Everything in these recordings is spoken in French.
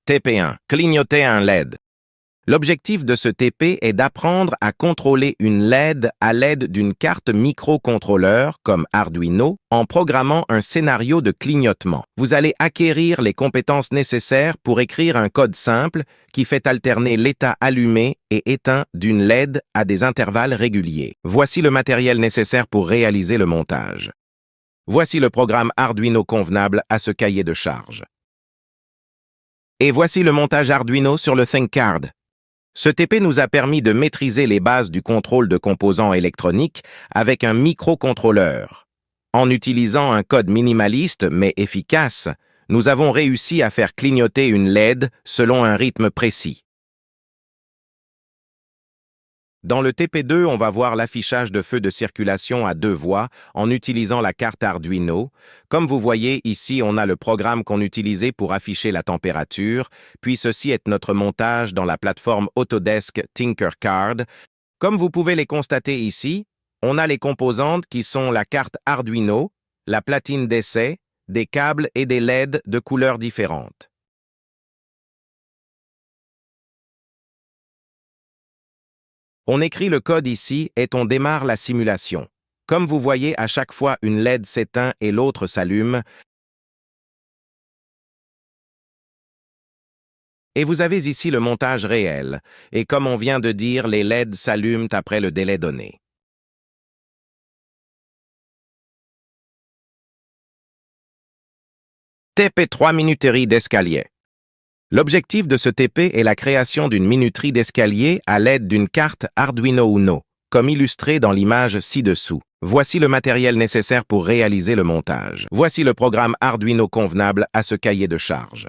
TP1. Clignoter un LED. L'objectif de ce TP est d'apprendre à contrôler une LED à l'aide d'une carte microcontrôleur comme Arduino en programmant un scénario de clignotement. Vous allez acquérir les compétences nécessaires pour écrire un code simple qui fait alterner l'état allumé et éteint d'une LED à des intervalles réguliers. Voici le matériel nécessaire pour réaliser le montage. Voici le programme Arduino convenable à ce cahier de charge. Et voici le montage Arduino sur le ThinkCard. Ce TP nous a permis de maîtriser les bases du contrôle de composants électroniques avec un microcontrôleur. En utilisant un code minimaliste mais efficace, nous avons réussi à faire clignoter une LED selon un rythme précis. Dans le TP2, on va voir l'affichage de feux de circulation à 2 voies en utilisant la carte Arduino. Comme vous voyez, ici, on a le programme qu'on utilisait pour afficher la température, puis ceci est notre montage dans la plateforme Autodesk Tinkercad. Comme vous pouvez les constater ici, on a les composantes qui sont la carte Arduino, la platine d'essai, des câbles et des LED de couleurs différentes. On écrit le code ici et on démarre la simulation. Comme vous voyez, à chaque fois une LED s'éteint et l'autre s'allume. Et vous avez ici le montage réel. Et comme on vient de dire, les LED s'allument après le délai donné. TP3 minuterie d'escalier. L'objectif de ce TP est la création d'une minuterie d'escalier à l'aide d'une carte Arduino Uno, comme illustré dans l'image ci-dessous. Voici le matériel nécessaire pour réaliser le montage. Voici le programme Arduino convenable à ce cahier de charge.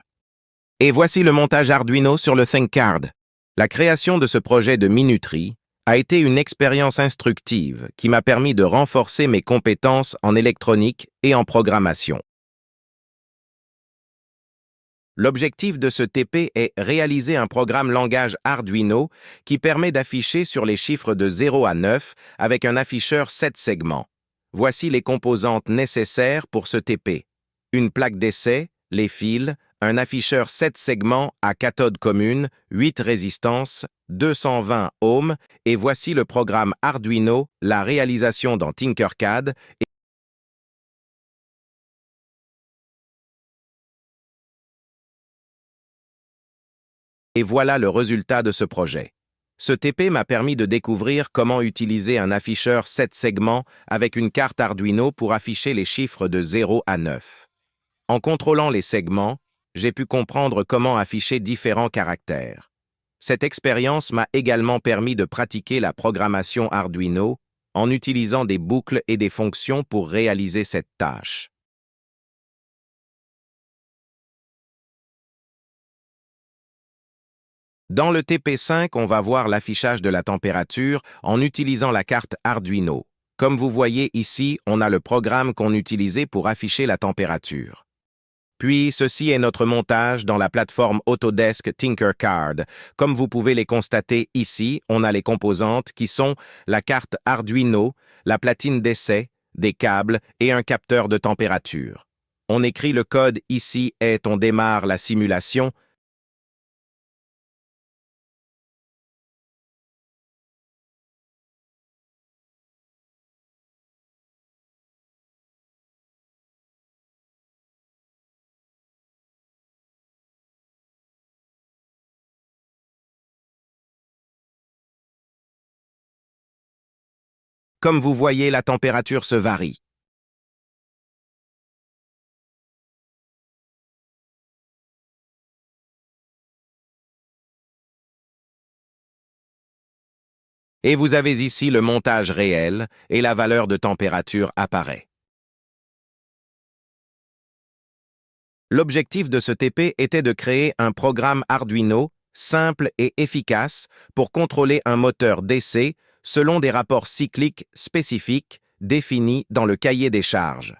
Et voici le montage Arduino sur le ThinkCard. La création de ce projet de minuterie a été une expérience instructive qui m'a permis de renforcer mes compétences en électronique et en programmation. L'objectif de ce TP est réaliser un programme langage Arduino qui permet d'afficher sur les chiffres de 0 à 9 avec un afficheur 7 segments. Voici les composantes nécessaires pour ce TP. Une plaque d'essai, les fils, un afficheur 7 segments à cathode commune, 8 résistances, 220 ohms, et voici le programme Arduino, la réalisation dans Tinkercad. Et voilà le résultat de ce projet. Ce TP m'a permis de découvrir comment utiliser un afficheur 7 segments avec une carte Arduino pour afficher les chiffres de 0 à 9. En contrôlant les segments, j'ai pu comprendre comment afficher différents caractères. Cette expérience m'a également permis de pratiquer la programmation Arduino en utilisant des boucles et des fonctions pour réaliser cette tâche. Dans le TP5, on va voir l'affichage de la température en utilisant la carte Arduino. Comme vous voyez ici, on a le programme qu'on utilisait pour afficher la température. Puis, ceci est notre montage dans la plateforme Autodesk Tinkercad. Comme vous pouvez les constater ici, on a les composantes qui sont la carte Arduino, la platine d'essai, des câbles et un capteur de température. On écrit le code ici et on démarre la simulation. Comme vous voyez, la température se varie. Et vous avez ici le montage réel et la valeur de température apparaît. L'objectif de ce TP était de créer un programme Arduino simple et efficace pour contrôler un moteur d'essai selon des rapports cycliques spécifiques définis dans le cahier des charges.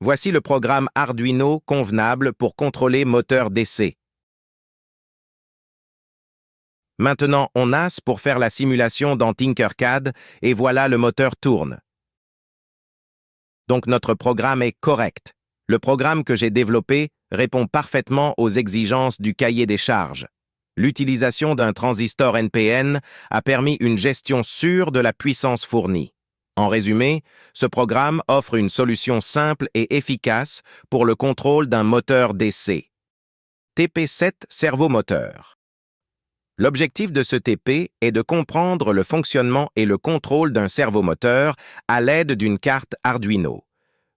Voici le programme Arduino convenable pour contrôler moteur d'essai. Maintenant, on NAS pour faire la simulation dans Tinkercad et voilà, le moteur tourne. Donc notre programme est correct. Le programme que j'ai développé répond parfaitement aux exigences du cahier des charges. L'utilisation d'un transistor NPN a permis une gestion sûre de la puissance fournie. En résumé, ce programme offre une solution simple et efficace pour le contrôle d'un moteur DC. TP7 servomoteur. L'objectif de ce TP est de comprendre le fonctionnement et le contrôle d'un servomoteur à l'aide d'une carte Arduino.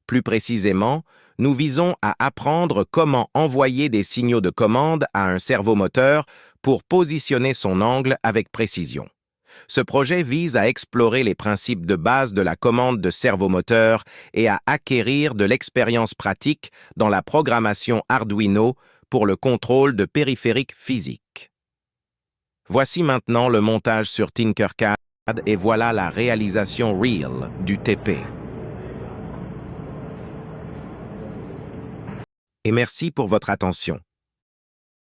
Plus précisément, nous visons à apprendre comment envoyer des signaux de commande à un servomoteur pour positionner son angle avec précision. Ce projet vise à explorer les principes de base de la commande de servomoteur et à acquérir de l'expérience pratique dans la programmation Arduino pour le contrôle de périphériques physiques. Voici maintenant le montage sur Tinkercad et voilà la réalisation real du TP. Et merci pour votre attention.